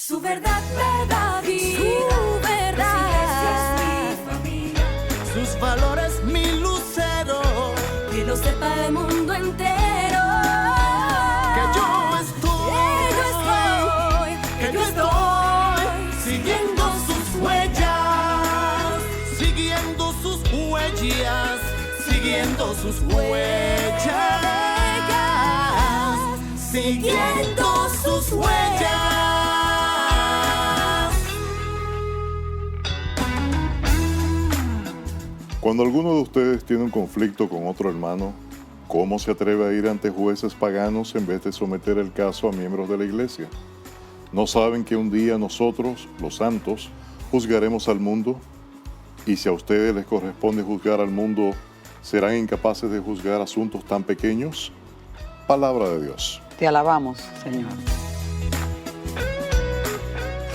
Su verdad, verdad y su verdad. Su iglesia es mi familia. Sus valores, mi lucero. Que lo sepa el mundo entero. Que yo estoy siguiendo sus huellas. Siguiendo sus huellas. Siguiendo sus huellas. Siguiendo sus huellas. Cuando alguno de ustedes tiene un conflicto con otro hermano, ¿cómo se atreve a ir ante jueces paganos en vez de someter el caso a miembros de la iglesia? ¿No saben que un día nosotros, los santos, juzgaremos al mundo? Y si a ustedes les corresponde juzgar al mundo, ¿serán incapaces de juzgar asuntos tan pequeños? Palabra de Dios. Te alabamos, Señor.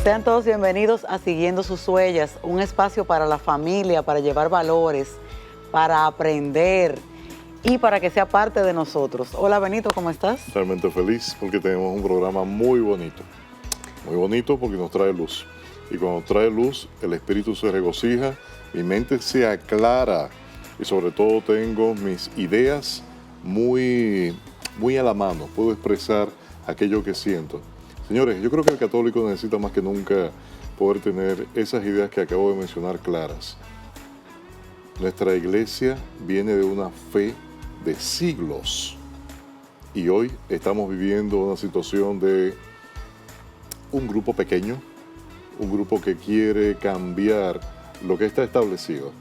Sean todos bienvenidos a Siguiendo sus Huellas, un espacio para la familia, para llevar valores, para aprender y para que sea parte de nosotros. Hola Benito, ¿cómo estás? Realmente feliz porque tenemos un programa muy bonito. Muy bonito porque nos trae luz. Y cuando trae luz, el espíritu se regocija, mi mente se aclara y sobre todo tengo mis ideas muy a la mano. Puedo expresar aquello que siento. Señores, yo creo que el católico necesita más que nunca poder tener esas ideas que acabo de mencionar claras. Nuestra iglesia viene de una fe de siglos y hoy estamos viviendo una situación de un grupo pequeño, un grupo que quiere cambiar lo que está establecido.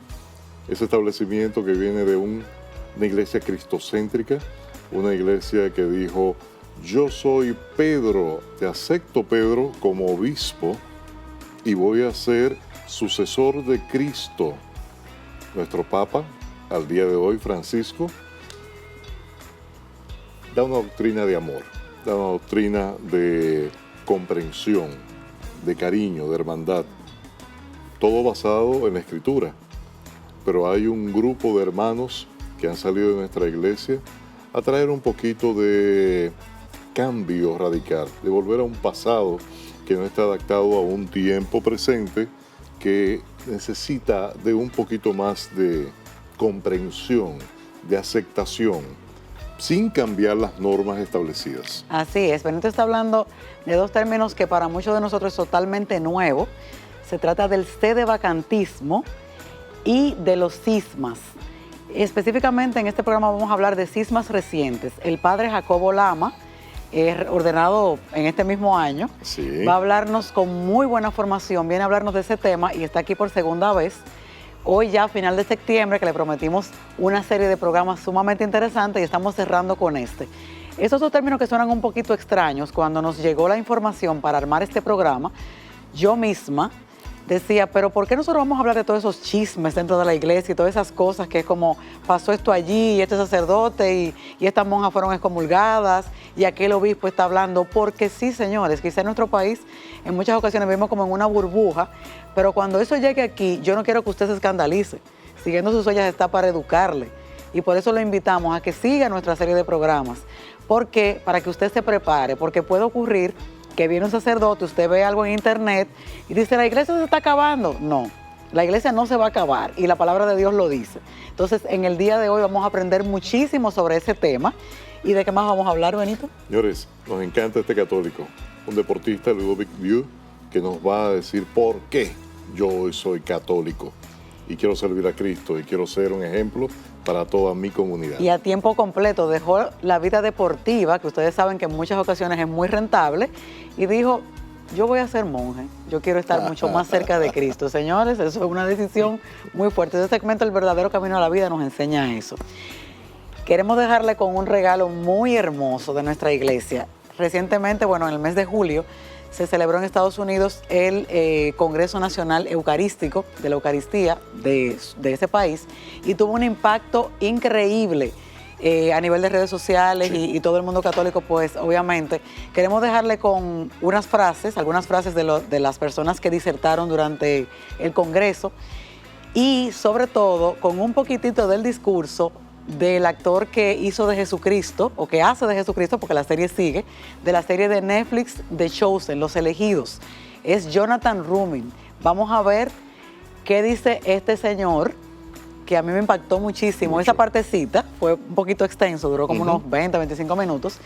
Ese establecimiento que viene de una iglesia cristocéntrica, una iglesia que dijo: yo soy Pedro, te acepto Pedro como obispo y voy a ser sucesor de Cristo. Nuestro Papa, al día de hoy, Francisco, da una doctrina de amor, da una doctrina de comprensión, de cariño, de hermandad, todo basado en la Escritura. Pero hay un grupo de hermanos que han salido de nuestra iglesia a traer un poquito de cambio radical, de volver a un pasado que no está adaptado a un tiempo presente que necesita de un poquito más de comprensión, de aceptación, sin cambiar las normas establecidas. Así es, Benito está hablando de dos términos que para muchos de nosotros es totalmente nuevo. Se trata del sedevacantismo y de los cismas. Específicamente en este programa vamos a hablar de cismas recientes. El padre Jacobo Lama, ordenado en este mismo año, sí, va a hablarnos con muy buena formación, viene a hablarnos de ese tema y está aquí por segunda vez. Hoy ya a final de septiembre, que le prometimos una serie de programas sumamente interesantes y estamos cerrando con este. Esos dos términos que suenan un poquito extraños, cuando nos llegó la información para armar este programa, yo misma decía, pero ¿por qué nosotros vamos a hablar de todos esos chismes dentro de la iglesia y todas esas cosas que es como pasó esto allí y este sacerdote y estas monjas fueron excomulgadas y aquel obispo está hablando? Porque sí, señores, quizá en nuestro país en muchas ocasiones vivimos como en una burbuja, pero cuando eso llegue aquí, yo no quiero que usted se escandalice. Siguiendo sus huellas está para educarle y por eso lo invitamos a que siga nuestra serie de programas. ¿Por qué? Para que usted se prepare, porque puede ocurrir que viene un sacerdote, usted ve algo en internet y dice, la iglesia se está acabando. No, la iglesia no se va a acabar y la palabra de Dios lo dice. Entonces, en el día de hoy vamos a aprender muchísimo sobre ese tema. ¿Y de qué más vamos a hablar, Benito? Señores, nos encanta este católico, un deportista, Ludovic Vieux, que nos va a decir por qué yo hoy soy católico y quiero servir a Cristo y quiero ser un ejemplo para toda mi comunidad. Y a tiempo completo dejó la vida deportiva, que ustedes saben que en muchas ocasiones es muy rentable, y dijo, yo voy a ser monje, yo quiero estar mucho más cerca de Cristo. Señores, eso es una decisión muy fuerte. Este segmento, El Verdadero Camino a la Vida, nos enseña eso. Queremos dejarle con un regalo muy hermoso de nuestra iglesia. Recientemente, bueno, en el mes de julio, se celebró en Estados Unidos el Congreso Nacional Eucarístico de la Eucaristía de ese país y tuvo un impacto increíble a nivel de redes sociales y todo el mundo católico, pues obviamente. Queremos dejarle con unas frases, algunas frases de las personas que disertaron durante el Congreso y sobre todo con un poquitito del discurso del actor que hizo de Jesucristo, o que hace de Jesucristo, porque la serie sigue, de la serie de Netflix The Chosen, Los Elegidos. Es Jonathan Rubin. Vamos a ver qué dice este señor, que a mí me impactó muchísimo. Esa partecita fue un poquito extenso, duró como unos 20, 25 minutos,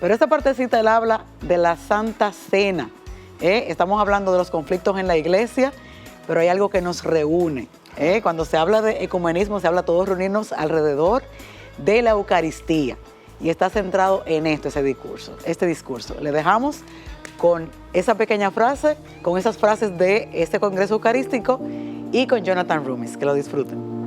pero esta partecita él habla de la Santa Cena. Estamos hablando de los conflictos en la iglesia, pero hay algo que nos reúne. Cuando se habla de ecumenismo, se habla todos reunirnos alrededor de la Eucaristía. Y está centrado en este discurso. Le dejamos con esa pequeña frase, con esas frases de este Congreso Eucarístico y con Jonathan Rubin. Que lo disfruten.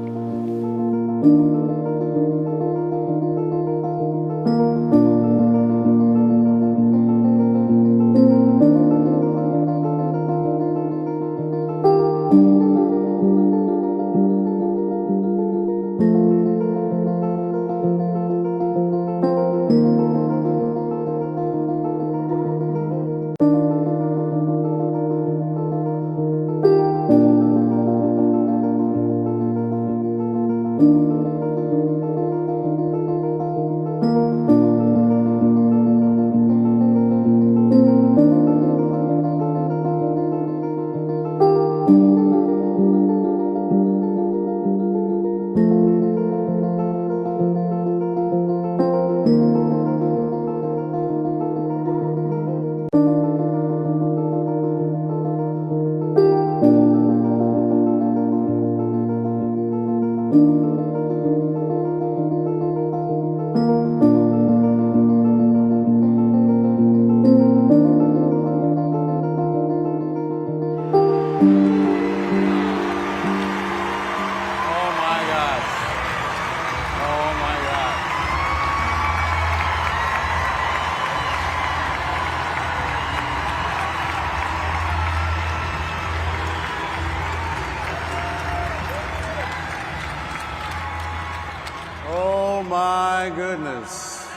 Oh my goodness.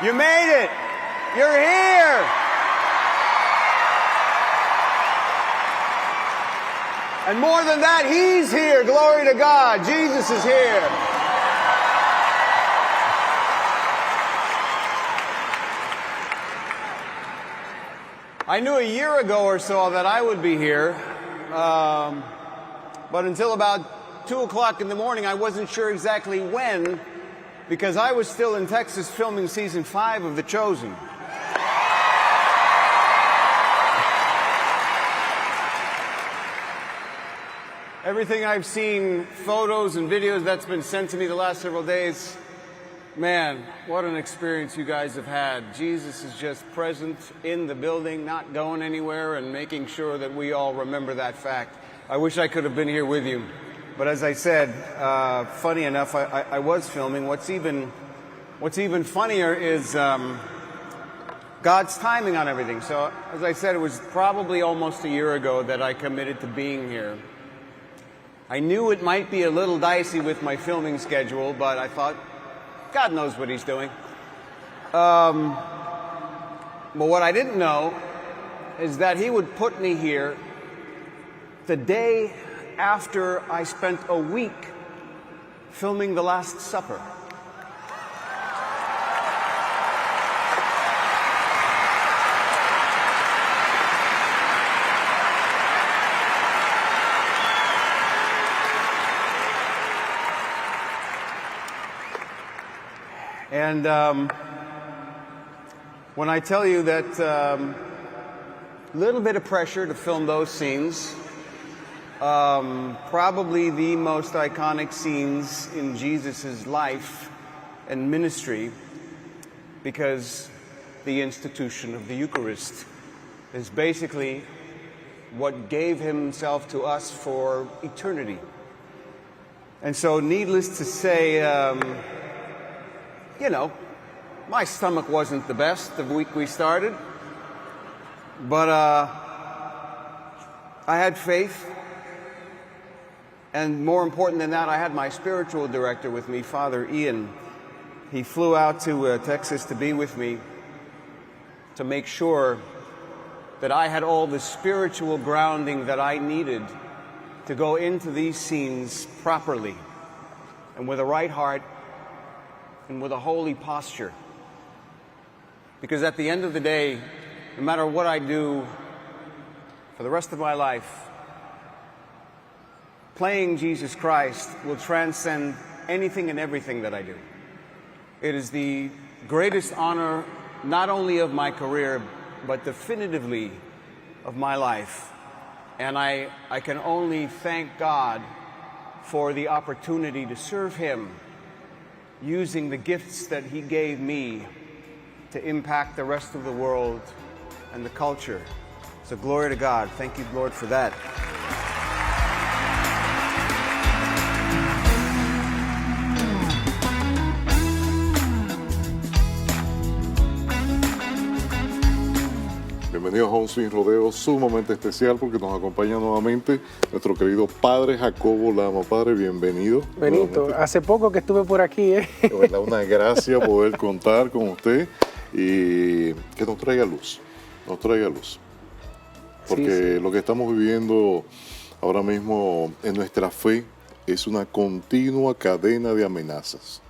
You made it. You're here. And more than that, He's here. Glory to God. Jesus is here. I knew a year ago or so that I would be here. But until about 2 o'clock in the morning, I wasn't sure exactly when, because I was still in Texas filming season 5 of The Chosen. Everything I've seen, photos and videos that's been sent to me the last several days, man, what an experience you guys have had. Jesus is just present in the building, not going anywhere, and making sure that we all remember that fact. I wish I could have been here with you. But as I said, funny enough, I was filming. What's even funnier is God's timing on everything. So, as I said, it was probably almost a year ago that I committed to being here. I knew it might be a little dicey with my filming schedule, but I thought, God knows what He's doing. But what I didn't know is that He would put me here the day after I spent a week filming The Last Supper. And when I tell you that a little bit of pressure to film those scenes, probably the most iconic scenes in Jesus' life and ministry, because the institution of the Eucharist is basically what gave Himself to us for eternity. And so, needless to say, you know, my stomach wasn't the best the week we started, but I had faith. And more important than that, I had my spiritual director with me, Father Ian. He flew out to Texas to be with me to make sure that I had all the spiritual grounding that I needed to go into these scenes properly and with a right heart and with a holy posture. Because at the end of the day, no matter what I do for the rest of my life, playing Jesus Christ will transcend anything and everything that I do. It is the greatest honor not only of my career, but definitively of my life. And I can only thank God for the opportunity to serve Him using the gifts that He gave me to impact the rest of the world and the culture. So glory to God. Thank you, Lord, for that. Bienvenidos a un Sin Rodeo sumamente especial porque nos acompaña nuevamente nuestro querido Padre Jacobo Lama. Padre, bienvenido. Benito, nuevamente. hace poco que estuve por aquí, ¿eh? De verdad, una gracia poder contar con usted y que nos traiga luz, Porque Sí. lo que estamos viviendo ahora mismo en nuestra fe es una continua cadena de amenazas.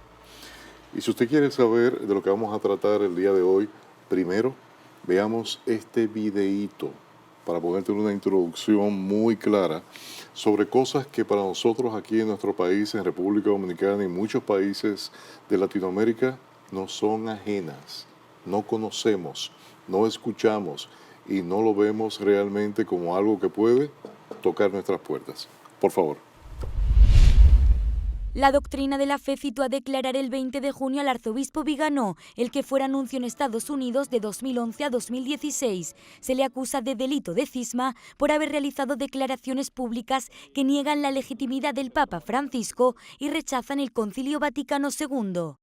Y si usted quiere saber de lo que vamos a tratar el día de hoy, primero veamos este videíto para poder tener una introducción muy clara sobre cosas que para nosotros aquí en nuestro país, en República Dominicana y muchos países de Latinoamérica, no son ajenas, no conocemos, no escuchamos y no lo vemos realmente como algo que puede tocar nuestras puertas. Por favor. La doctrina de la fe citó a declarar el 20 de junio al arzobispo Viganó, el que fuera anuncio en Estados Unidos de 2011 a 2016. Se le acusa de delito de cisma por haber realizado declaraciones públicas que niegan la legitimidad del Papa Francisco y rechazan el Concilio Vaticano II.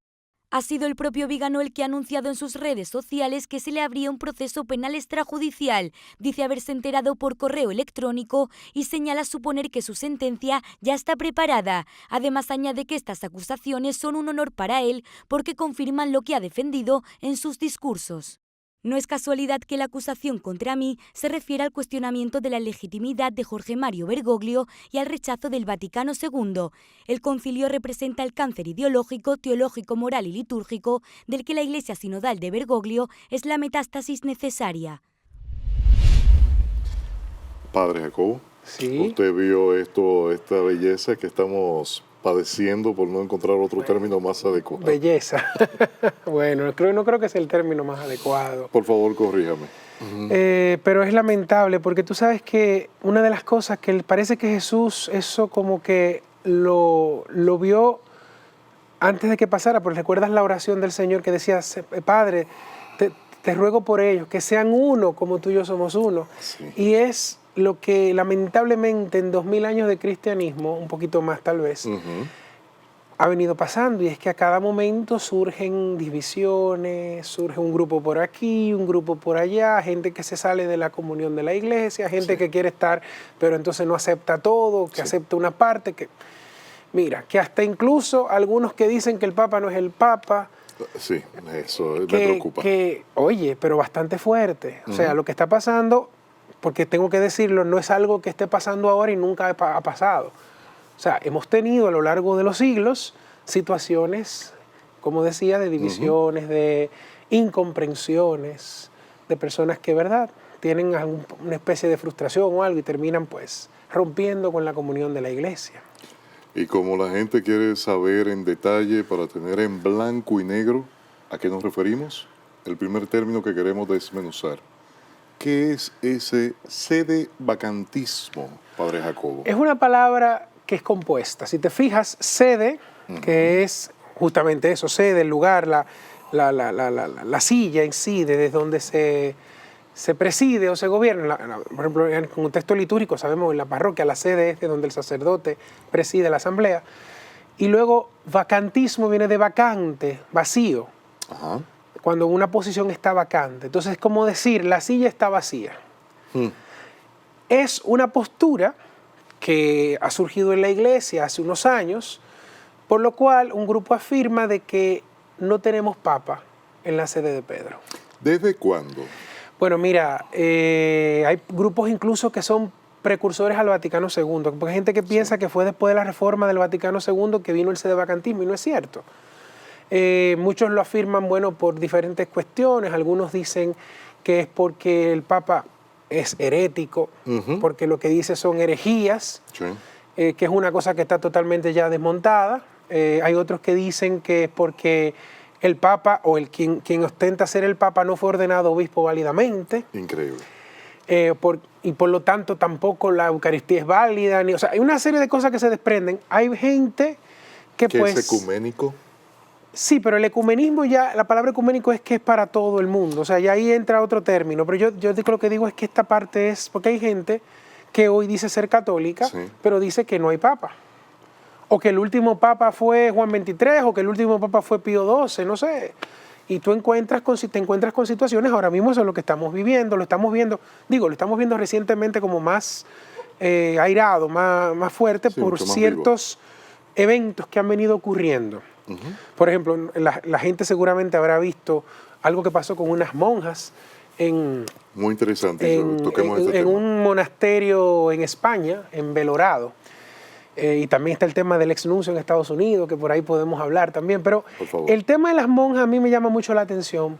Ha sido el propio Viganó el que ha anunciado en sus redes sociales que se le abría un proceso penal extrajudicial. Dice haberse enterado por correo electrónico y señala suponer que su sentencia ya está preparada. Además, añade que estas acusaciones son un honor para él porque confirman lo que ha defendido en sus discursos. No es casualidad que la acusación contra mí se refiera al cuestionamiento de la legitimidad de Jorge Mario Bergoglio y al rechazo del Vaticano II. El concilio representa el cáncer ideológico, teológico, moral y litúrgico del que la Iglesia sinodal de Bergoglio es la metástasis necesaria. Padre Jacobo, Sí. usted vio esta belleza que estamos padeciendo por no encontrar otro término más adecuado. Belleza. Bueno, no creo que sea el término más adecuado. Por favor, corríjame. Pero es lamentable porque tú sabes que una de las cosas que parece que Jesús eso como que lo vio antes de que pasara, porque recuerdas la oración del Señor que decía, Padre, te ruego por ellos, que sean uno como tú y yo somos uno. Sí. Y es lo que lamentablemente en 2000 años de cristianismo, un poquito más tal vez, ha venido pasando, y es que a cada momento surgen divisiones, surge un grupo por aquí, un grupo por allá, gente que se sale de la comunión de la iglesia, gente que quiere estar, pero entonces no acepta todo, que acepta una parte, mira, que hasta incluso algunos que dicen que el Papa no es el Papa. Sí, eso me preocupa. Oye, pero bastante fuerte. O sea, lo que está pasando, porque tengo que decirlo, no es algo que esté pasando ahora y nunca ha pasado. O sea, hemos tenido a lo largo de los siglos situaciones, como decía, de divisiones, de incomprensiones, de personas que, ¿verdad?, tienen una especie de frustración o algo y terminan, pues, rompiendo con la comunión de la iglesia. Y como la gente quiere saber en detalle, para tener en blanco y negro a qué nos referimos, el primer término que queremos desmenuzar. ¿Qué es ese sedevacantismo, Padre Jacobo? Es una palabra que es compuesta. Si te fijas, sede, que es justamente eso, sede, el lugar, la silla en sí, desde donde se preside o se gobierna. Por ejemplo, en el contexto litúrgico, sabemos en la parroquia, la sede es de donde el sacerdote preside la asamblea. Y luego, vacantismo viene de vacante, vacío. Ajá. Cuando una posición está vacante. Entonces, es como decir, la silla está vacía. Es una postura que ha surgido en la iglesia hace unos años, por lo cual un grupo afirma de que no tenemos papa en la sede de Pedro. ¿Desde cuándo? Bueno, mira, hay grupos incluso que son precursores al Vaticano II, porque hay gente que piensa que fue después de la reforma del Vaticano II que vino el sedevacantismo, y no es cierto. Muchos lo afirman, bueno, por diferentes cuestiones. Algunos dicen que es porque el Papa es herético, porque lo que dice son herejías, que es una cosa que está totalmente ya desmontada. Hay otros que dicen que es porque el Papa o quien ostenta ser el Papa no fue ordenado obispo válidamente. Increíble. Y por lo tanto tampoco la Eucaristía es válida. O sea, hay una serie de cosas que se desprenden. Hay gente que pues... ¿Es ecuménico? Sí, pero el ecumenismo ya, la palabra ecuménico es que es para todo el mundo. O sea, ya ahí entra otro término. Pero yo lo que digo es que esta parte es... Porque hay gente que hoy dice ser católica, pero dice que no hay Papa. O que el último Papa fue Juan XXIII, o que el último Papa fue Pío XII, no sé. Y te encuentras con situaciones, ahora mismo eso es lo que estamos viviendo, lo estamos viendo recientemente como más airado, más fuerte, sí, por ciertos eventos que han venido ocurriendo. Por ejemplo, la gente seguramente habrá visto algo que pasó con unas monjas muy interesante, toquemos este en tema. un monasterio en España, en Belorado. Y también está el tema del exnuncio en Estados Unidos, que por ahí podemos hablar también. Pero el tema de las monjas a mí me llama mucho la atención,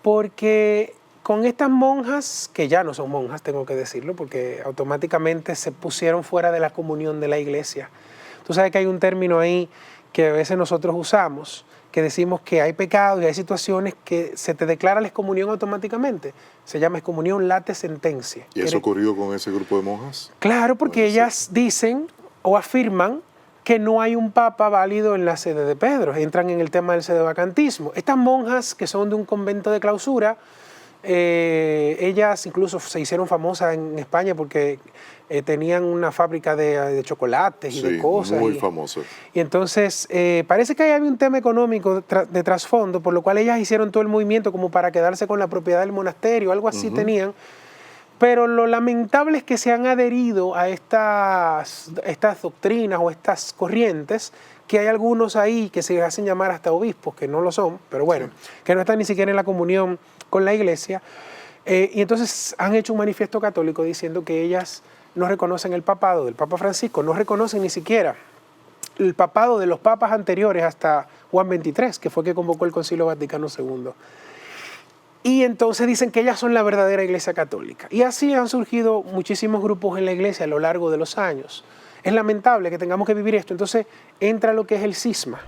porque con estas monjas, que ya no son monjas, tengo que decirlo, porque automáticamente se pusieron fuera de la comunión de la iglesia. Tú sabes que hay un término ahí que a veces nosotros usamos, que decimos que hay pecados y hay situaciones que se te declara la excomunión automáticamente. Se llama excomunión late sentencia. ¿Y eso ocurrió con ese grupo de monjas? Claro, porque ellas dicen o afirman que no hay un papa válido en la sede de Pedro. Entran en el tema del sedevacantismo. Estas monjas, que son de un convento de clausura, ellas incluso se hicieron famosas en España porque tenían una fábrica de chocolates y de cosas. Muy famosas. Y entonces parece que ahí había un tema económico de trasfondo, por lo cual ellas hicieron todo el movimiento como para quedarse con la propiedad del monasterio, algo así tenían. Pero lo lamentable es que se han adherido a estas doctrinas o estas corrientes, que hay algunos ahí que se hacen llamar hasta obispos, que no lo son, pero bueno, que no están ni siquiera en la comunión con la iglesia. Y entonces han hecho un manifiesto católico diciendo que ellas no reconocen el papado del Papa Francisco, no reconocen ni siquiera el papado de los papas anteriores hasta Juan XXIII, que fue que convocó el Concilio Vaticano II. Y entonces dicen que ellas son la verdadera iglesia católica. Y así han surgido muchísimos grupos en la iglesia a lo largo de los años. Es lamentable que tengamos que vivir esto. Entonces entra lo que es el cisma.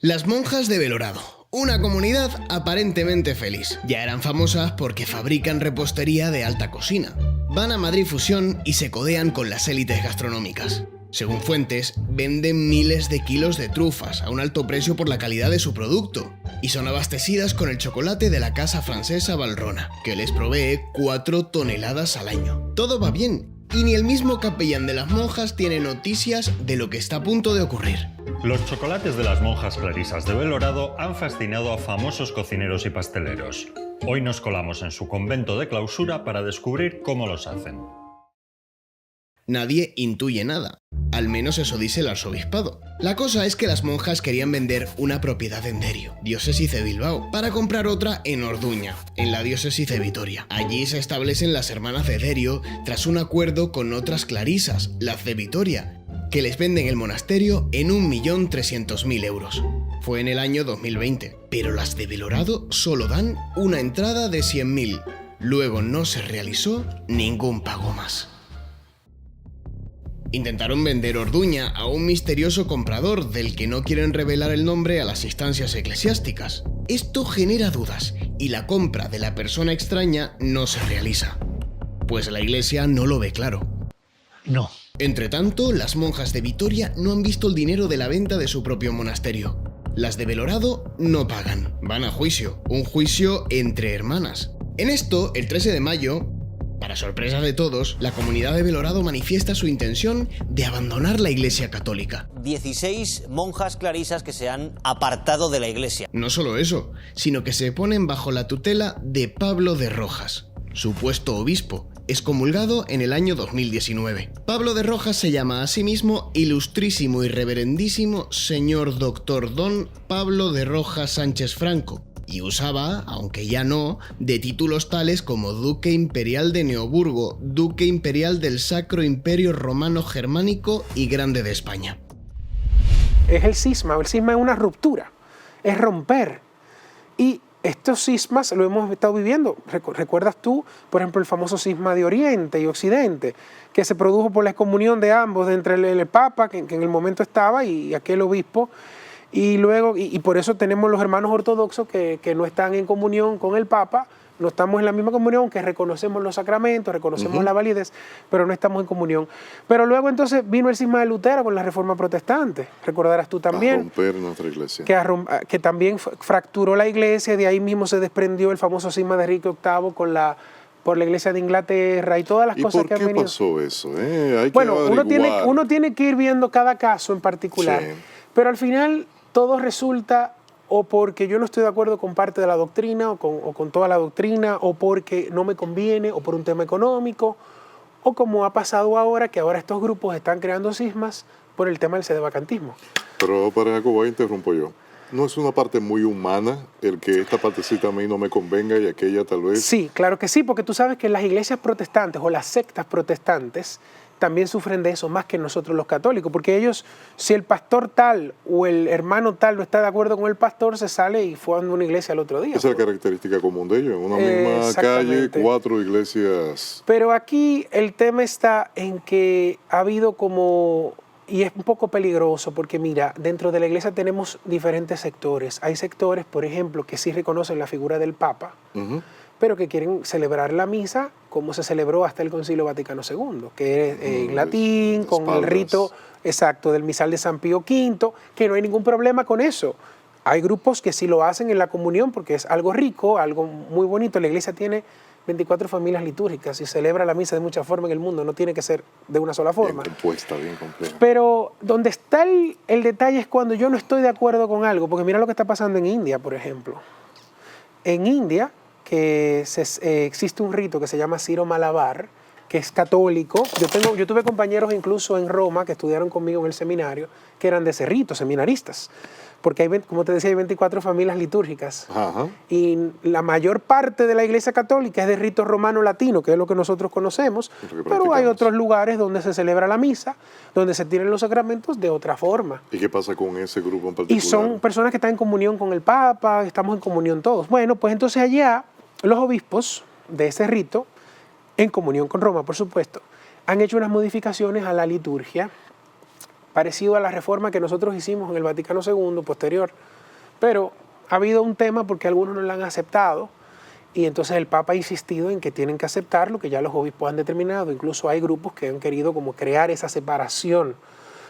Las monjas de Belorado, una comunidad aparentemente feliz. Ya eran famosas porque fabrican repostería de alta cocina. Van a Madrid Fusión y se codean con las élites gastronómicas. Según fuentes, venden miles de kilos de trufas a un alto precio por la calidad de su producto. Y son abastecidas con el chocolate de la casa francesa Valrhona, que les provee 4 toneladas al año. Todo va bien. Y ni el mismo capellán de las monjas tiene noticias de lo que está a punto de ocurrir. Los chocolates de las monjas clarisas de Belorado han fascinado a famosos cocineros y pasteleros. Hoy nos colamos en su convento de clausura para descubrir cómo los hacen. Nadie intuye nada, al menos eso dice el arzobispado. La cosa es que las monjas querían vender una propiedad en Derio, diócesis de Bilbao, para comprar otra en Orduña, en la diócesis de Vitoria. Allí se establecen las hermanas de Derio tras un acuerdo con otras clarisas, las de Vitoria, que les venden el monasterio en 1.300.000 euros. Fue en el año 2020, pero las de Belorado solo dan una entrada de 100.000. Luego no se realizó ningún pago más. Intentaron vender Orduña a un misterioso comprador del que no quieren revelar el nombre a las instancias eclesiásticas. Esto genera dudas y la compra de la persona extraña no se realiza, pues la iglesia no lo ve claro. No. Entretanto, las monjas de Vitoria no han visto el dinero de la venta de su propio monasterio. Las de Belorado no pagan, van a juicio, un juicio entre hermanas. En esto, el 13 de mayo, para sorpresa de todos, la comunidad de Belorado manifiesta su intención de abandonar la Iglesia Católica. 16 monjas clarisas que se han apartado de la Iglesia. No solo eso, sino que se ponen bajo la tutela de Pablo de Rojas, supuesto obispo, excomulgado en el año 2019. Pablo de Rojas se llama a sí mismo Ilustrísimo y Reverendísimo Señor Doctor Don Pablo de Rojas Sánchez Franco, y usaba, aunque ya no, de títulos tales como Duque Imperial de Neoburgo, Duque Imperial del Sacro Imperio Romano Germánico y Grande de España. Es el cisma es una ruptura, es romper. Y estos cismas lo hemos estado viviendo. ¿Recuerdas tú, por ejemplo, el famoso cisma de Oriente y Occidente, que se produjo por la excomunión de ambos, de entre el Papa, que en el momento estaba, y aquel obispo? Y luego, y por eso tenemos los hermanos ortodoxos que no están en comunión con el Papa, no estamos en la misma comunión, que reconocemos los sacramentos, reconocemos la validez, pero no estamos en comunión. Pero luego entonces vino el cisma de Lutero con la Reforma Protestante, recordarás tú también. A romper nuestra iglesia. Que también fracturó la iglesia, de ahí mismo se desprendió el famoso cisma de Enrique VIII por la iglesia de Inglaterra y todas las cosas que han venido. ¿Y por qué pasó eso? Hay bueno, que uno tiene que ir viendo cada caso en particular, sí. Pero al final todo resulta o porque yo no estoy de acuerdo con parte de la doctrina o con toda la doctrina, o porque no me conviene, o por un tema económico, o como ha pasado ahora, que ahora estos grupos están creando cismas por el tema del sedevacantismo. Pero para Jacobo, ahí interrumpo yo. ¿No es una parte muy humana el que esta partecita a mí no me convenga y aquella tal vez? Sí, claro que sí, porque tú sabes que las iglesias protestantes o las sectas protestantes también sufren de eso más que nosotros los católicos, porque ellos, si el pastor tal o el hermano tal no está de acuerdo con el pastor, se sale y fue a una iglesia el otro día. Esa es la característica común de ellos, en una misma calle, 4 iglesias. Pero aquí el tema está en que ha habido como, y es un poco peligroso, porque mira, dentro de la iglesia tenemos diferentes sectores. Hay sectores, por ejemplo, que sí reconocen la figura del Papa, pero que quieren celebrar la misa como se celebró hasta el Concilio Vaticano II, que es en latín, con el rito exacto del misal de San Pío V, que no hay ningún problema con eso. Hay grupos que sí lo hacen en la comunión porque es algo rico, algo muy bonito. La iglesia tiene 24 familias litúrgicas y celebra la misa de muchas formas en el mundo, no tiene que ser de una sola forma. Bien compuesta, bien compleja. Pero donde está el detalle es cuando yo no estoy de acuerdo con algo, porque mira lo que está pasando en India, por ejemplo. En India, que existe un rito que se llama Ciro Malabar, que es católico. Yo tuve compañeros incluso en Roma que estudiaron conmigo en el seminario, que eran de ese rito, seminaristas, porque hay, como te decía, hay 24 familias litúrgicas. Y la mayor parte de la iglesia católica es de rito romano latino, que es lo que nosotros conocemos, pero hay otros lugares donde se celebra la misa, donde se tienen los sacramentos de otra forma. ¿Y qué pasa con ese grupo en particular? Y son personas que están en comunión con el Papa, estamos en comunión todos. Bueno, pues entonces allá los obispos de ese rito, en comunión con Roma, por supuesto, han hecho unas modificaciones a la liturgia, parecido a la reforma que nosotros hicimos en el Vaticano II posterior, pero ha habido un tema porque algunos no la han aceptado y entonces el Papa ha insistido en que tienen que aceptarlo, que ya los obispos han determinado. Incluso hay grupos que han querido como crear esa separación,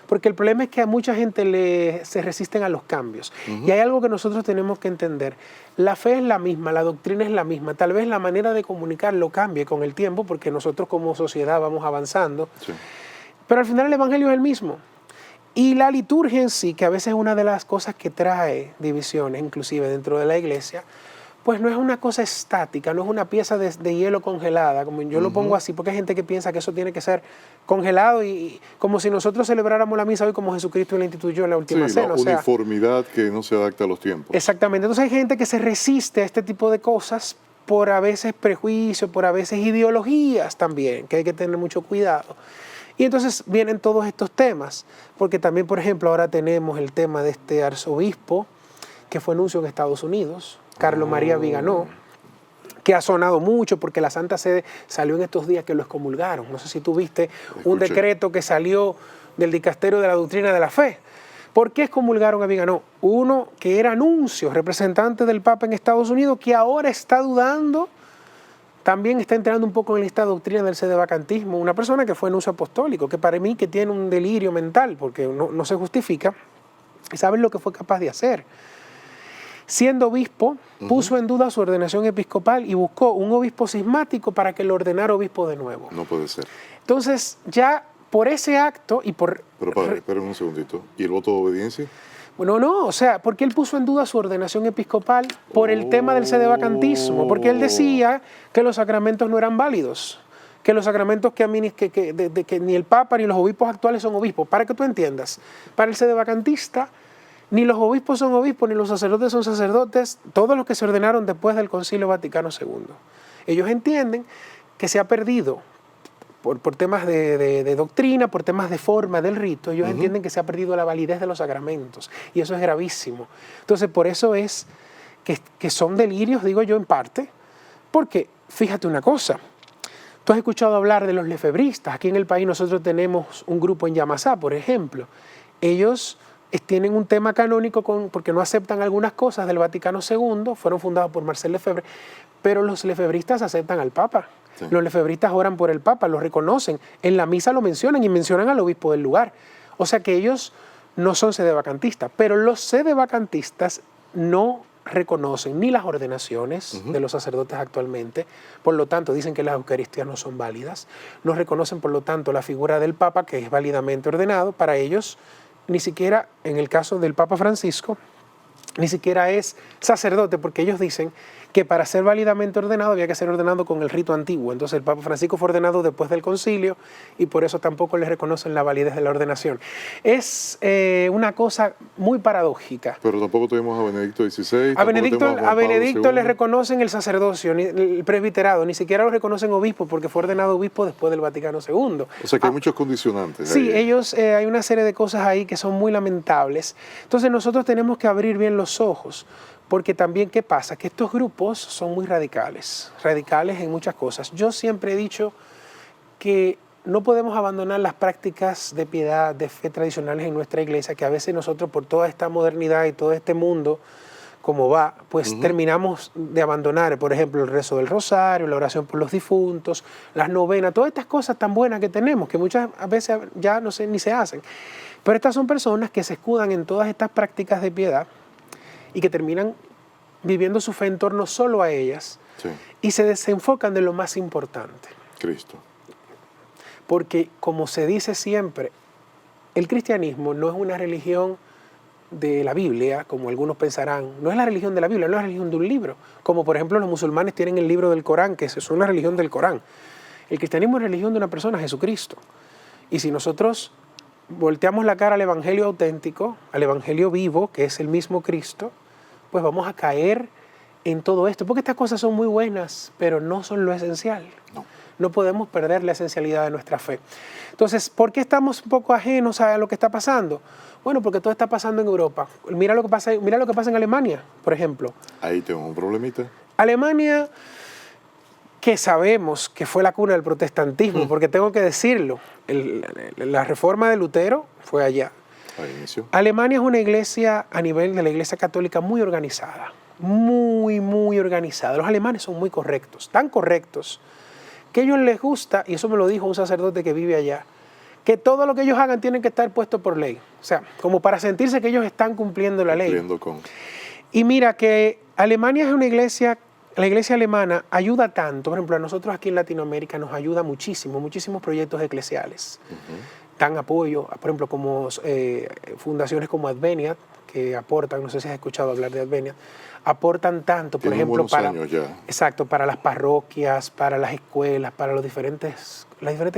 porque el problema es que a mucha gente se resisten a los cambios. Y hay algo que nosotros tenemos que entender. La fe es la misma, la doctrina es la misma. Tal vez la manera de comunicar lo cambie con el tiempo, porque nosotros como sociedad vamos avanzando. Sí. Pero al final el evangelio es el mismo. Y la liturgia en sí, que a veces es una de las cosas que trae divisiones, inclusive dentro de la iglesia, pues no es una cosa estática, no es una pieza de hielo congelada, como yo lo pongo así, porque hay gente que piensa que eso tiene que ser congelado y como si nosotros celebráramos la misa hoy como Jesucristo la instituyó en la última cena. La uniformidad que no se adapta a los tiempos. Exactamente. Entonces hay gente que se resiste a este tipo de cosas por a veces prejuicios, por a veces ideologías también, que hay que tener mucho cuidado. Y entonces vienen todos estos temas, porque también, por ejemplo, ahora tenemos el tema de este arzobispo que fue nuncio en Estados Unidos, Carlos María Viganó, que ha sonado mucho porque la Santa Sede salió en estos días que lo excomulgaron. No sé si tú viste un decreto que salió del Dicasterio de la Doctrina de la Fe. ¿Por qué excomulgaron a Viganó? Uno que era nuncio, representante del Papa en Estados Unidos, que ahora está dudando, también está entrando un poco en esta doctrina del sedevacantismo. Una persona que fue nuncio apostólico, que para mí que tiene un delirio mental, porque no se justifica, y saben lo que fue capaz de hacer. Siendo obispo, puso en duda su ordenación episcopal y buscó un obispo cismático para que lo ordenara obispo de nuevo. No puede ser. Entonces, ya por ese acto y por... Pero padre, esperen un segundito. ¿Y el voto de obediencia? Bueno, no, o sea, porque él puso en duda su ordenación episcopal por el tema del sedevacantismo, porque él decía que los sacramentos no eran válidos, que los sacramentos que ni el Papa ni los obispos actuales son obispos. Para que tú entiendas, para el sedevacantista, ni los obispos son obispos, ni los sacerdotes son sacerdotes, todos los que se ordenaron después del Concilio Vaticano II. Ellos entienden que se ha perdido, por temas de doctrina, por temas de forma del rito, ellos entienden que se ha perdido la validez de los sacramentos, y eso es gravísimo. Entonces, por eso es que son delirios, digo yo, en parte, porque, fíjate una cosa, tú has escuchado hablar de los lefebristas. Aquí en el país nosotros tenemos un grupo en Yamasá, por ejemplo. Ellos tienen un tema canónico porque no aceptan algunas cosas del Vaticano II, fueron fundados por Marcel Lefebvre, pero los lefebristas aceptan al Papa. Sí. Los lefebristas oran por el Papa, lo reconocen, en la misa lo mencionan y mencionan al obispo del lugar. O sea que ellos no son sedevacantistas, pero los sedevacantistas no reconocen ni las ordenaciones de los sacerdotes actualmente, por lo tanto dicen que las Eucaristías no son válidas, no reconocen por lo tanto la figura del Papa, que es válidamente ordenado. Para ellos, ni siquiera en el caso del Papa Francisco, ni siquiera es sacerdote, porque ellos dicen que para ser válidamente ordenado había que ser ordenado con el rito antiguo. Entonces el Papa Francisco fue ordenado después del concilio y por eso tampoco le reconocen la validez de la ordenación. Es una cosa muy paradójica. Pero tampoco tuvimos a Benedicto XVI. A Benedicto le reconocen el sacerdocio, el presbiterado, ni siquiera lo reconocen obispo porque fue ordenado obispo después del Vaticano II. O sea que hay muchos condicionantes. Sí, ellos, hay una serie de cosas ahí que son muy lamentables. Entonces nosotros tenemos que abrir bien los ojos. Porque también, ¿qué pasa? Que estos grupos son muy radicales en muchas cosas. Yo siempre he dicho que no podemos abandonar las prácticas de piedad, de fe tradicionales en nuestra iglesia, que a veces nosotros por toda esta modernidad y todo este mundo como va, pues terminamos de abandonar, por ejemplo, el rezo del rosario, la oración por los difuntos, las novenas, todas estas cosas tan buenas que tenemos, que muchas veces ya no sé, ni se hacen. Pero estas son personas que se escudan en todas estas prácticas de piedad y que terminan viviendo su fe en torno solo a ellas, sí, y se desenfocan de lo más importante. Cristo. Porque, como se dice siempre, el cristianismo no es una religión de la Biblia, como algunos pensarán, no es la religión de la Biblia, no es la religión de un libro, como por ejemplo los musulmanes tienen el libro del Corán, que es una religión del Corán. El cristianismo es religión de una persona, Jesucristo. Y si nosotros volteamos la cara al evangelio auténtico, al evangelio vivo, que es el mismo Cristo, pues vamos a caer en todo esto, porque estas cosas son muy buenas, pero no son lo esencial. No podemos perder la esencialidad de nuestra fe. Entonces, ¿por qué estamos un poco ajenos a lo que está pasando? Bueno, porque todo está pasando en Europa. Mira lo que pasa en Alemania, por ejemplo. Ahí tengo un problemita. Alemania, que sabemos que fue la cuna del protestantismo, porque tengo que decirlo, la reforma de Lutero fue allá. Alemania es una iglesia a nivel de la iglesia católica muy organizada, muy organizada. Los alemanes son muy correctos, tan correctos que a ellos les gusta, y eso me lo dijo un sacerdote que vive allá, que todo lo que ellos hagan tienen que estar puesto por ley. O sea, como para sentirse que ellos están cumpliendo la ley. Y mira que Alemania es una iglesia, la iglesia alemana ayuda tanto, por ejemplo, a nosotros aquí en Latinoamérica nos ayuda muchísimo, muchísimos proyectos eclesiales. Dan apoyo, por ejemplo, como fundaciones como Adveniat, que aportan, no sé si has escuchado hablar de Adveniat, aportan tanto, por ejemplo, para las parroquias, para las escuelas, para las diferentes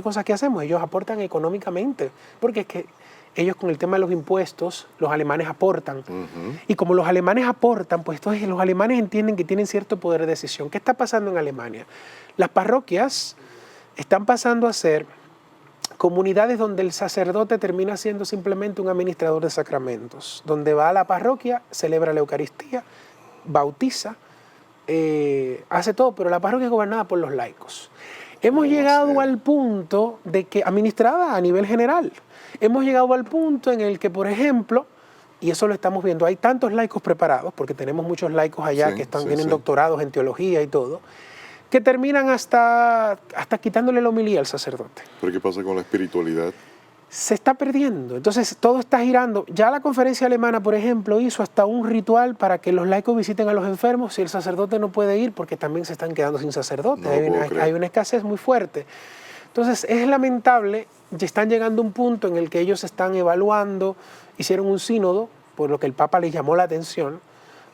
cosas que hacemos. Ellos aportan económicamente, porque es que ellos con el tema de los impuestos, los alemanes aportan. Y como los alemanes aportan, pues entonces los alemanes entienden que tienen cierto poder de decisión. ¿Qué está pasando en Alemania? Las parroquias están pasando a ser comunidades donde el sacerdote termina siendo simplemente un administrador de sacramentos, donde va a la parroquia, celebra la Eucaristía, bautiza, hace todo, pero la parroquia es gobernada por los laicos. Hemos llegado al punto de que, administrada a nivel general, hemos llegado al punto en el que, por ejemplo, y eso lo estamos viendo, hay tantos laicos preparados, porque tenemos muchos laicos allá que tienen doctorados en teología y todo, que terminan hasta quitándole la homilía al sacerdote. ¿Pero qué pasa con la espiritualidad? Se está perdiendo. Entonces todo está girando. Ya la conferencia alemana, por ejemplo, hizo hasta un ritual para que los laicos visiten a los enfermos si el sacerdote no puede ir, porque también se están quedando sin sacerdote. Hay una escasez muy fuerte. Entonces es lamentable, ya están llegando a un punto en el que ellos están evaluando, hicieron un sínodo, por lo que el Papa les llamó la atención,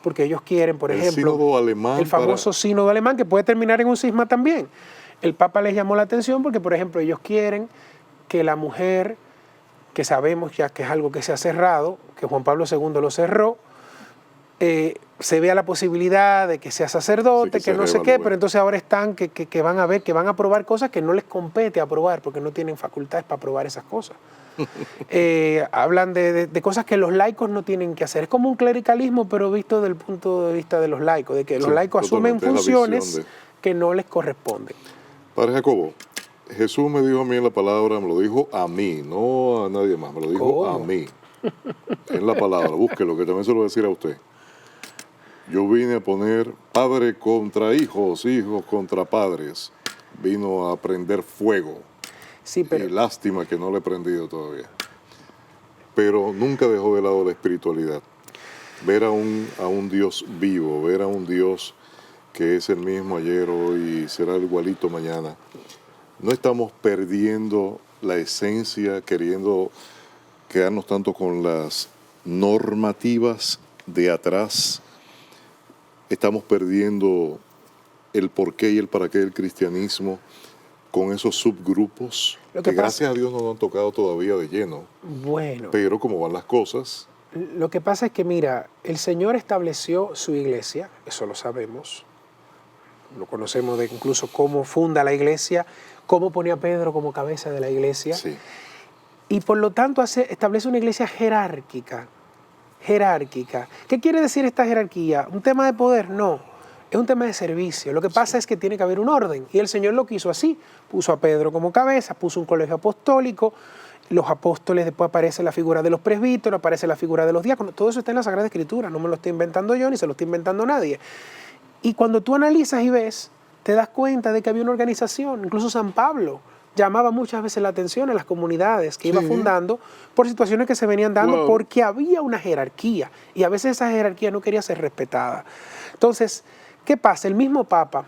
porque ellos quieren, por ejemplo, el famoso sínodo alemán, que puede terminar en un cisma también. El Papa les llamó la atención porque, por ejemplo, ellos quieren que la mujer, que sabemos ya que es algo que se ha cerrado, que Juan Pablo II lo cerró, se vea la posibilidad de que sea sacerdote, Sí, que que no se sé qué, reevalúe. pero entonces ahora están que van a ver, que van a aprobar cosas que no les compete aprobar, porque no tienen facultades para aprobar esas cosas. Hablan de cosas que los laicos no tienen que hacer. Es como un clericalismo, pero visto desde el punto de vista de los laicos, de que los Sí, laicos asumen totalmente, es la funciones visión que no les corresponden. Padre Jacobo, Jesús me dijo a mí en la palabra, me lo dijo a mí, no a nadie más, me lo dijo a ¿Cómo? mí. En la palabra, búsquelo, que también se lo voy a decir a usted. Yo vine a poner padre contra hijos, hijos contra padres. Vino a prender fuego. Sí, pero Y lástima que no le he prendido todavía. Pero nunca dejó de lado la espiritualidad. Ver a un Dios vivo, ver a un Dios que es el mismo ayer, hoy y será igualito mañana. No estamos perdiendo la esencia, queriendo quedarnos tanto con las normativas de atrás. Estamos perdiendo el porqué y el para qué del cristianismo con esos subgrupos Lo que que pasa- gracias a Dios no nos han tocado todavía de lleno. bueno, Pero como van las cosas, lo que pasa es que, mira, el Señor estableció su iglesia, eso lo sabemos, lo conocemos de incluso cómo funda la iglesia, cómo pone a Pedro como cabeza de la iglesia, sí. y por lo tanto establece una iglesia jerárquica. ¿Qué quiere decir esta jerarquía? ¿Un tema de poder? No, es un tema de servicio. Lo que pasa es que tiene que haber un orden, y el Señor lo quiso así. Puso a Pedro como cabeza, puso un colegio apostólico, los apóstoles, después aparece la figura de los presbíteros, aparece la figura de los diáconos, todo eso está en la Sagrada Escritura, no me lo estoy inventando yo ni se lo está inventando nadie. Y cuando tú analizas y ves, te das cuenta de que había una organización, incluso San Pablo llamaba muchas veces la atención a las comunidades que iba Sí. fundando por situaciones que se venían dando, Claro. porque había una jerarquía y a veces esa jerarquía no quería ser respetada. Entonces, ¿qué pasa? El mismo Papa,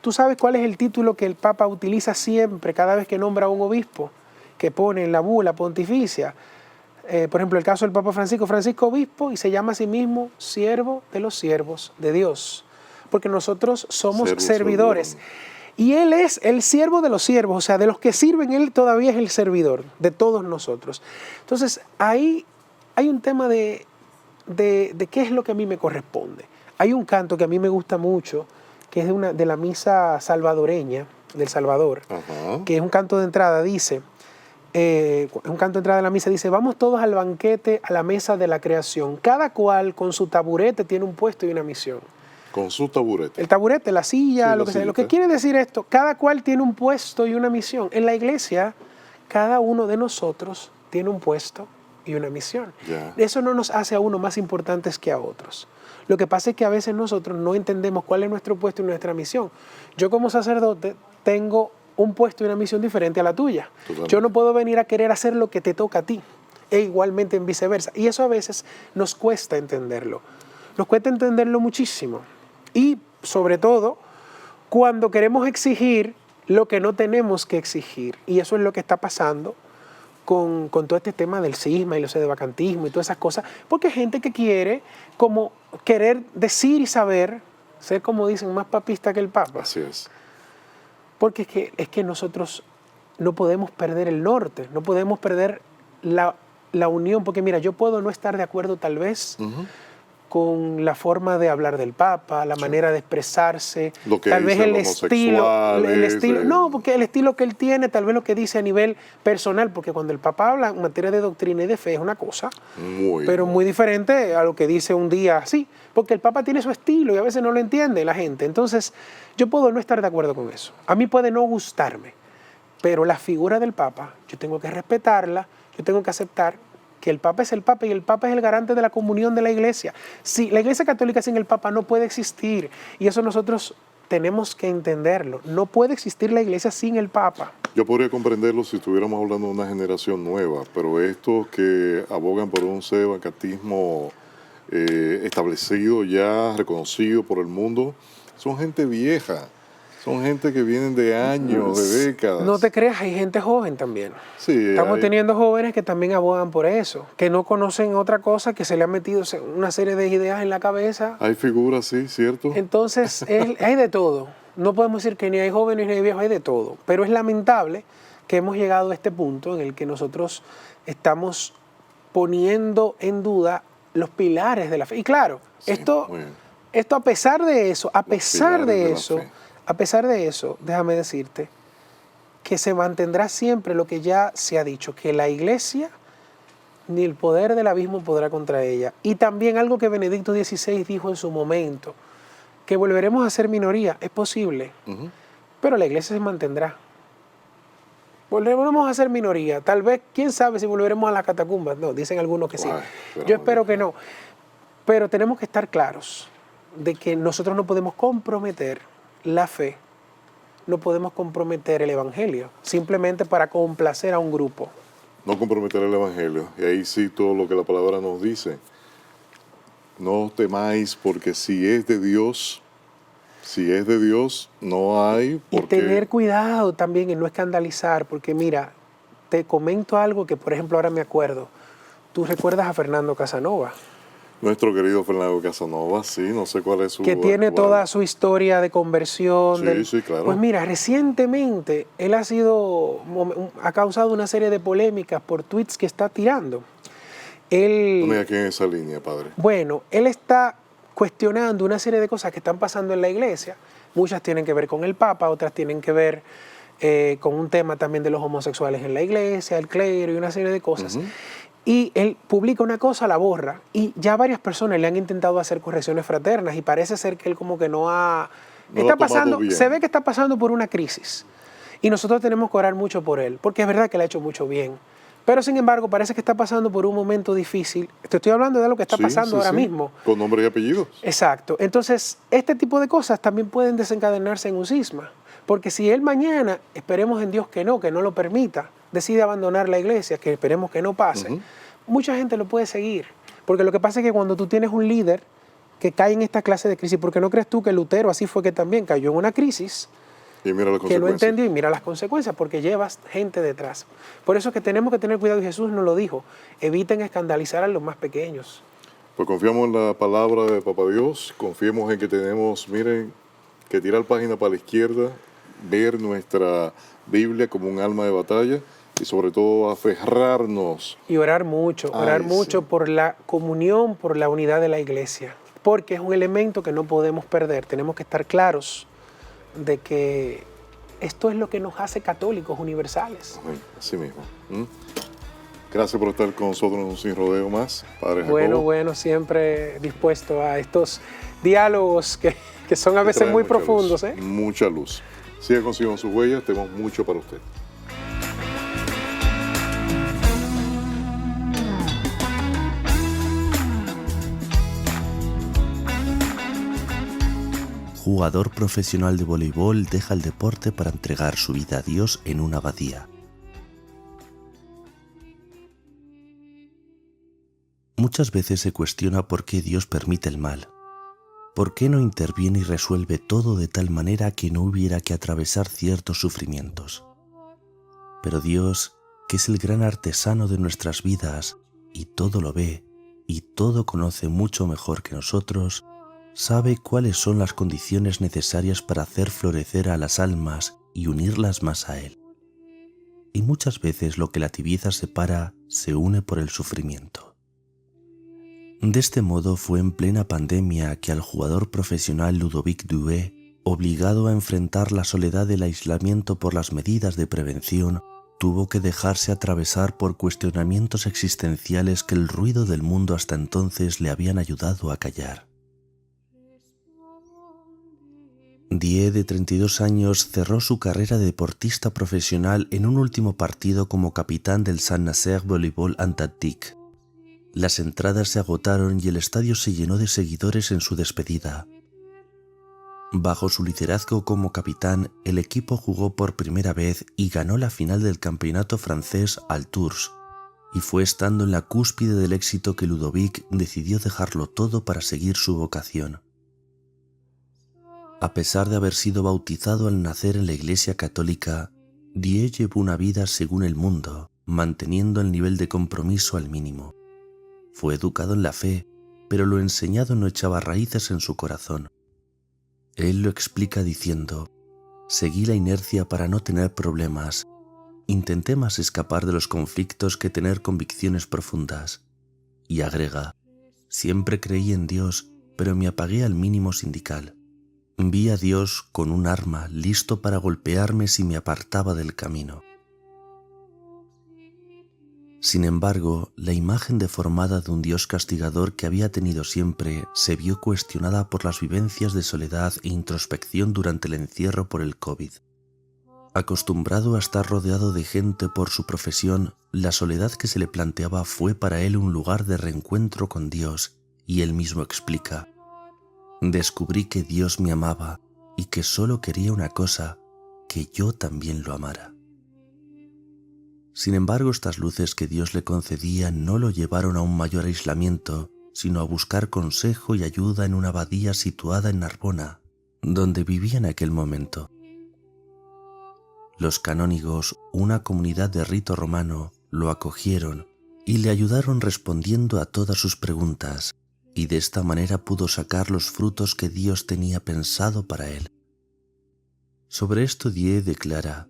¿tú sabes cuál es el título que el Papa utiliza siempre cada vez que nombra a un obispo? Que pone en la bula pontificia. Por ejemplo, el caso del Papa Francisco obispo, y se llama a sí mismo siervo de los siervos de Dios, porque nosotros somos Servus servidores. servorum. Y Él es el siervo de los siervos, o sea, de los que sirven, Él todavía es el servidor de todos nosotros. Entonces, ahí hay un tema de qué es lo que a mí me corresponde. Hay un canto que a mí me gusta mucho, que es de la misa salvadoreña, del Salvador, Ajá. que es un canto de entrada, dice, un canto de entrada de la misa, dice: vamos todos al banquete, a la mesa de la creación, cada cual con su taburete tiene un puesto y una misión. Con su taburete. El taburete, la silla, Sí, lo la que sea. Lo sillita. que quiere decir esto, cada cual tiene un puesto y una misión. En la iglesia, cada uno de nosotros tiene un puesto y una misión. Ya. Eso no nos hace a uno más importantes que a otros. Lo que pasa es que a veces nosotros no entendemos cuál es nuestro puesto y nuestra misión. Yo como sacerdote tengo un puesto y una misión diferente a la tuya. Totalmente. Yo no puedo venir a querer hacer lo que te toca a ti. E igualmente en viceversa. Y eso a veces nos cuesta entenderlo. Nos cuesta entenderlo muchísimo. Y sobre todo cuando queremos exigir lo que no tenemos que exigir. Y eso es lo que está pasando con todo este tema del cisma y los sedevacantismo y todas esas cosas. Porque hay gente que quiere como querer decir y saber, ser como dicen, más papista que el Papa. Así es. Porque es que nosotros no podemos perder el norte, no podemos perder la unión. Porque mira, yo puedo no estar de acuerdo tal vez Ujú. con la forma de hablar del Papa, la manera de expresarse, Lo que tal vez dicen el los estilo, homosexuales, no, porque el estilo que él tiene, tal vez lo que dice a nivel personal, porque cuando el Papa habla en materia de doctrina y de fe es una cosa, pero muy diferente a lo que dice un día así, porque el Papa tiene su estilo y a veces no lo entiende la gente. Entonces, yo puedo no estar de acuerdo con eso. A mí puede no gustarme, pero la figura del Papa, yo tengo que respetarla, yo tengo que aceptar que el Papa es el Papa y el Papa es el garante de la comunión de la Iglesia. Si la Iglesia Católica sin el Papa no puede existir, y eso nosotros tenemos que entenderlo. No puede existir la Iglesia sin el Papa. Yo podría comprenderlo si estuviéramos hablando de una generación nueva, pero estos que abogan por un sedevacantismo establecido ya, reconocido por el mundo, son gente vieja. Son gente que vienen de años, de décadas. No te creas, hay gente joven también. Sí, Estamos hay- teniendo jóvenes que también abogan por eso, que no conocen otra cosa, que se le han metido una serie de ideas en la cabeza. Hay figuras, sí, ¿cierto? Entonces, hay de todo. No podemos decir que ni hay jóvenes ni hay viejos, hay de todo. Pero es lamentable que hemos llegado a este punto en el que nosotros estamos poniendo en duda los pilares de la fe. Y claro, Sí, esto muy bien. a pesar de eso, pilares de la fe. déjame decirte que se mantendrá siempre lo que ya se ha dicho, que la iglesia ni el poder del abismo podrá contra ella. Y también algo que Benedicto XVI dijo en su momento, que volveremos a ser minoría, es posible, Ujú. pero la iglesia se mantendrá. Volveremos a ser minoría, tal vez, quién sabe si volveremos a las catacumbas, no, dicen algunos que sí. Ay, pero Yo espero muy que no, pero tenemos que estar claros de que nosotros no podemos comprometer la fe, no podemos comprometer el evangelio, simplemente para complacer a un grupo. No comprometer el Evangelio. Y ahí sí todo lo que la palabra nos dice. No temáis, porque si es de Dios, no hay Y por qué. tener cuidado también en no escandalizar, porque mira, te comento algo que por ejemplo ahora me acuerdo. Tú recuerdas a Fernando Casanova, Nuestro querido Fernando Casanova, sí, no sé cuál es su que tiene actual. toda su historia de conversión. Sí, sí, claro. Pues mira, recientemente él ha causado una serie de polémicas por tweets que está tirando. Pone aquí en esa línea, padre. Bueno, él está cuestionando una serie de cosas que están pasando en la iglesia. Muchas tienen que ver con el Papa, otras tienen que ver con un tema también de los homosexuales en la iglesia, el clero y una serie de cosas. Ujú. Y él publica una cosa, la borra, y ya varias personas le han intentado hacer correcciones fraternas y parece ser que él como que no ha... No lo ha tomado pasando, bien. se ve que está pasando por una crisis. Y nosotros tenemos que orar mucho por él, porque es verdad que le ha hecho mucho bien. Pero sin embargo, parece que está pasando por un momento difícil. Te estoy hablando de lo que está Sí, pasando sí, ahora sí. mismo. Con nombre y apellidos. Exacto. Entonces, este tipo de cosas también pueden desencadenarse en un cisma. Porque si él mañana, esperemos en Dios que no lo permita, decide abandonar la iglesia, que esperemos que no pase, Ujú. mucha gente lo puede seguir. Porque lo que pasa es que cuando tú tienes un líder que cae en esta clase de crisis, porque no crees tú que Lutero así fue que también cayó en una crisis, Y mira las que no consecuencias. entendió y mira las consecuencias, porque llevas gente detrás. Por eso es que tenemos que tener cuidado, y Jesús nos lo dijo, eviten escandalizar a los más pequeños. Pues confiamos en la palabra de Papá Dios, confiemos en que tenemos, miren, que tirar página para la izquierda, ver nuestra Biblia como un arma de batalla y sobre todo aferrarnos. Y orar mucho Ay, sí. por la comunión, por la unidad de la iglesia, porque es un elemento que no podemos perder. Tenemos que estar claros de que esto es lo que nos hace católicos universales. Amén, así mismo. ¿Mm? Gracias por estar con nosotros en un Sin Rodeo más, Padre Jacobo. Bueno, siempre dispuesto a estos diálogos que son a Que veces traen muy mucha luz, profundos. Mucha luz. Siga consiguiendo sus huellas, tenemos mucho para usted. Jugador profesional de voleibol deja el deporte para entregar su vida a Dios en una abadía. Muchas veces se cuestiona por qué Dios permite el mal. ¿Por qué no interviene y resuelve todo de tal manera que no hubiera que atravesar ciertos sufrimientos? Pero Dios, que es el gran artesano de nuestras vidas, y todo lo ve, y todo conoce mucho mejor que nosotros, sabe cuáles son las condiciones necesarias para hacer florecer a las almas y unirlas más a Él. Y muchas veces lo que la tibieza separa se une por el sufrimiento. De este modo fue en plena pandemia que al jugador profesional Ludovic Doué, obligado a enfrentar la soledad del aislamiento por las medidas de prevención, tuvo que dejarse atravesar por cuestionamientos existenciales que el ruido del mundo hasta entonces le habían ayudado a callar. Die, de 32 años, cerró su carrera de deportista profesional en un último partido como capitán del Saint-Nazaire Volleyball Antarctique. Las entradas se agotaron y el estadio se llenó de seguidores en su despedida. Bajo su liderazgo como capitán, el equipo jugó por primera vez y ganó la final del campeonato francés al Tours, y fue estando en la cúspide del éxito que Ludovic decidió dejarlo todo para seguir su vocación. A pesar de haber sido bautizado al nacer en la Iglesia Católica, Die llevó una vida según el mundo, manteniendo el nivel de compromiso al mínimo. Fue educado en la fe, pero lo enseñado no echaba raíces en su corazón. Él lo explica diciendo: seguí la inercia para no tener problemas. Intenté más escapar de los conflictos que tener convicciones profundas. Y agrega: siempre creí en Dios, pero me apagué al mínimo sindical. Vi a Dios con un arma listo para golpearme si me apartaba del camino. Sin embargo, la imagen deformada de un Dios castigador que había tenido siempre se vio cuestionada por las vivencias de soledad e introspección durante el encierro por el COVID. Acostumbrado a estar rodeado de gente por su profesión, la soledad que se le planteaba fue para él un lugar de reencuentro con Dios, y él mismo explica: descubrí que Dios me amaba y que solo quería una cosa, que yo también lo amara. Sin embargo, estas luces que Dios le concedía no lo llevaron a un mayor aislamiento, sino a buscar consejo y ayuda en una abadía situada en Narbona, donde vivía en aquel momento. Los canónigos, una comunidad de rito romano, lo acogieron y le ayudaron respondiendo a todas sus preguntas, y de esta manera pudo sacar los frutos que Dios tenía pensado para él. Sobre esto Die declara: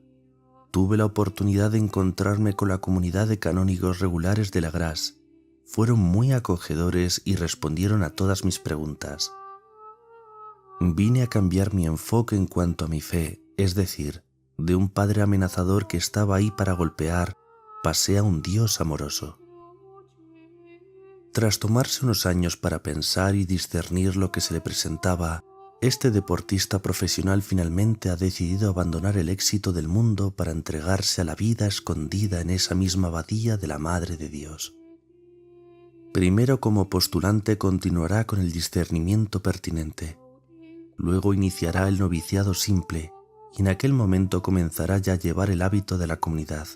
tuve la oportunidad de encontrarme con la comunidad de canónigos regulares de la Grasse. Fueron muy acogedores y respondieron a todas mis preguntas. Vine a cambiar mi enfoque en cuanto a mi fe, es decir, de un padre amenazador que estaba ahí para golpear, pasé a un Dios amoroso. Tras tomarse unos años para pensar y discernir lo que se le presentaba, este deportista profesional finalmente ha decidido abandonar el éxito del mundo para entregarse a la vida escondida en esa misma abadía de la Madre de Dios. Primero, como postulante, continuará con el discernimiento pertinente. Luego iniciará el noviciado simple y en aquel momento comenzará ya a llevar el hábito de la comunidad.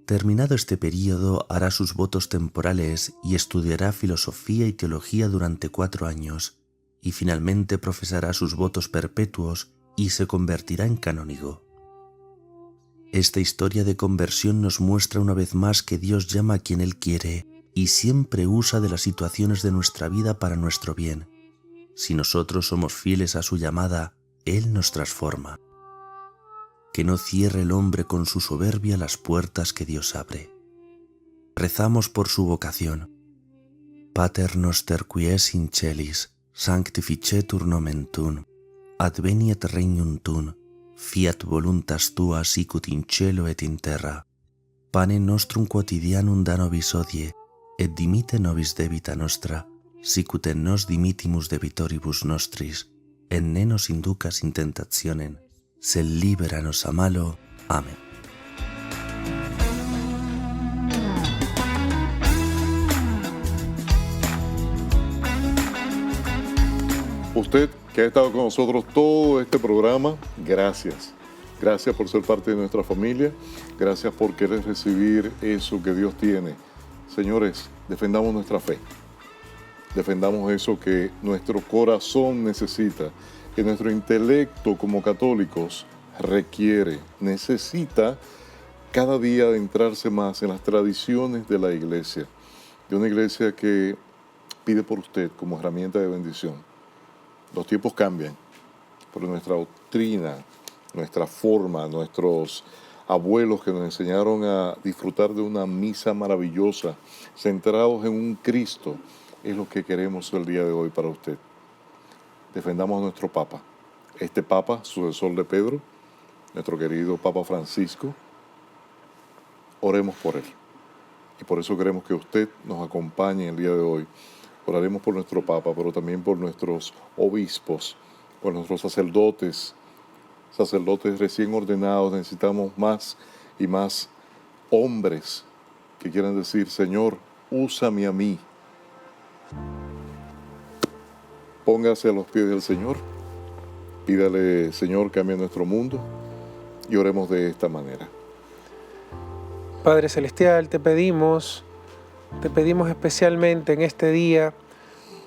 Terminado este período, hará sus votos temporales y estudiará filosofía y teología durante 4 años, y finalmente profesará sus votos perpetuos y se convertirá en canónigo. Esta historia de conversión nos muestra una vez más que Dios llama a quien Él quiere y siempre usa de las situaciones de nuestra vida para nuestro bien. Si nosotros somos fieles a su llamada, Él nos transforma. Que no cierre el hombre con su soberbia las puertas que Dios abre. Rezamos por su vocación. Pater noster qui es in celis, sanctificetur nomen tuum, adveniat regnum tuum, fiat voluntas tua sicut in cielo et in terra. Pane nostrum quotidianum da nobis hodie, et dimitte nobis debita nostra, sicut et nos dimittimus debitoribus nostris, et ne nos inducas in tentationem, sed liberanos a malo. Amén. Usted que ha estado con nosotros todo este programa, gracias. Gracias por ser parte de nuestra familia. Gracias por querer recibir eso que Dios tiene. Señores, defendamos nuestra fe. Defendamos eso que nuestro corazón necesita, que nuestro intelecto como católicos requiere, necesita cada día adentrarse más en las tradiciones de la iglesia, de una iglesia que pide por usted como herramienta de bendición. Los tiempos cambian, pero nuestra doctrina, nuestra forma, nuestros abuelos que nos enseñaron a disfrutar de una misa maravillosa, centrados en un Cristo, es lo que queremos el día de hoy para usted. Defendamos a nuestro Papa. Este Papa, sucesor de Pedro, nuestro querido Papa Francisco, oremos por él. Y por eso queremos que usted nos acompañe el día de hoy. Oraremos por nuestro Papa, pero también por nuestros obispos, por nuestros sacerdotes recién ordenados. Necesitamos más y más hombres que quieran decir: Señor, úsame a mí. Póngase a los pies del Señor, pídale: Señor, cambia nuestro mundo, y oremos de esta manera. Padre Celestial, te pedimos especialmente en este día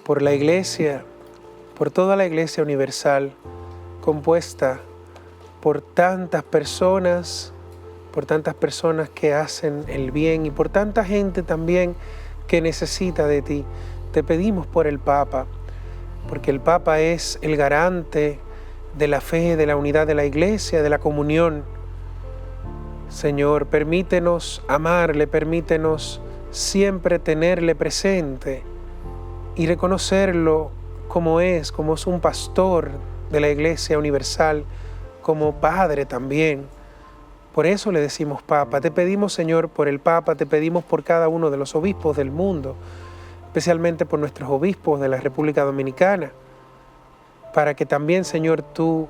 por la Iglesia, por toda la Iglesia universal, compuesta por tantas personas que hacen el bien y por tanta gente también que necesita de ti. Te pedimos por el Papa, porque el Papa es el garante de la fe, de la unidad de la Iglesia, de la comunión. Señor, permítenos amarle, permítenos siempre tenerle presente y reconocerlo como es un pastor de la Iglesia Universal, como Padre también. Por eso le decimos Papa. Te pedimos, Señor, por el Papa, te pedimos por cada uno de los obispos del mundo, especialmente por nuestros obispos de la República Dominicana, para que también, Señor, tú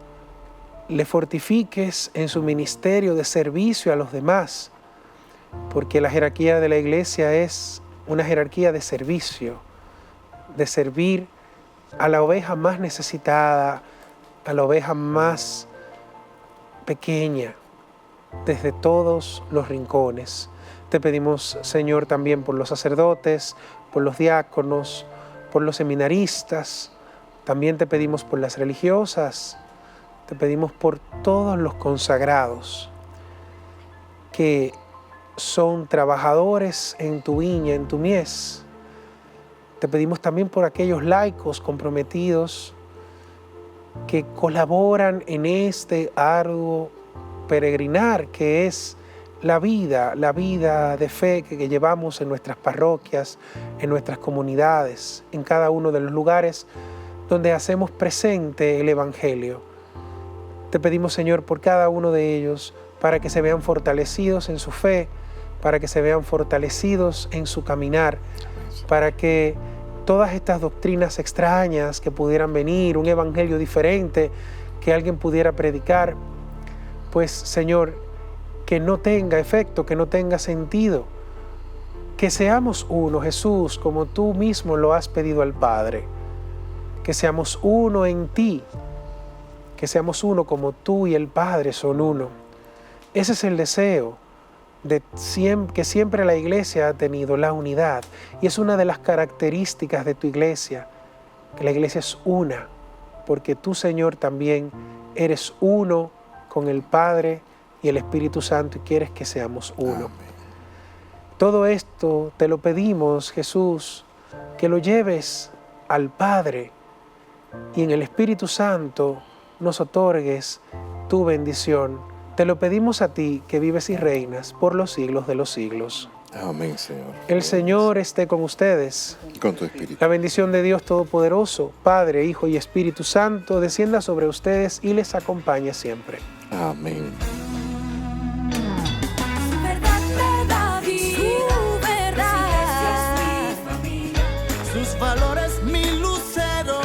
le fortifiques en su ministerio de servicio a los demás, porque la jerarquía de la Iglesia es una jerarquía de servicio, de servir a la oveja más necesitada, a la oveja más pequeña, desde todos los rincones. Te pedimos, Señor, también por los sacerdotes, por los diáconos, por los seminaristas, también te pedimos por las religiosas, te pedimos por todos los consagrados que son trabajadores en tu viña, en tu mies. Te pedimos también por aquellos laicos comprometidos que colaboran en este arduo peregrinar que es la vida de fe que llevamos en nuestras parroquias, en nuestras comunidades, en cada uno de los lugares donde hacemos presente el Evangelio. Te pedimos, Señor, por cada uno de ellos, para que se vean fortalecidos en su fe, para que se vean fortalecidos en su caminar, para que todas estas doctrinas extrañas que pudieran venir, un evangelio diferente que alguien pudiera predicar, pues, Señor, que no tenga efecto, que no tenga sentido, que seamos uno, Jesús, como tú mismo lo has pedido al Padre, que seamos uno en ti, que seamos uno como tú y el Padre son uno. Ese es el deseo que siempre la Iglesia ha tenido, la unidad, y es una de las características de tu Iglesia, que la Iglesia es una, porque tú, Señor, también eres uno con el Padre y el Espíritu Santo y quieres que seamos uno. Amén. Todo esto te lo pedimos, Jesús, que lo lleves al Padre y en el Espíritu Santo nos otorgues tu bendición. Te lo pedimos a ti que vives y reinas por los siglos de los siglos. Amén, Señor. El Señor esté con ustedes. Y con tu espíritu. La bendición de Dios Todopoderoso, Padre, Hijo y Espíritu Santo, descienda sobre ustedes y les acompañe siempre. Amén. Su verdad me da vida, su verdad es mi familia. Sus valores mi lucero.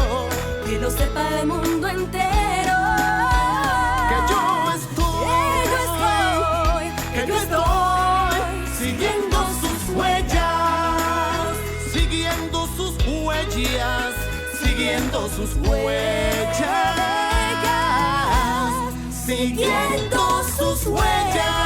Que lo sepa el mundo entero. Que yo estoy siguiendo sus huellas, siguiendo sus huellas, siguiendo sus huellas, siguiendo sus huellas.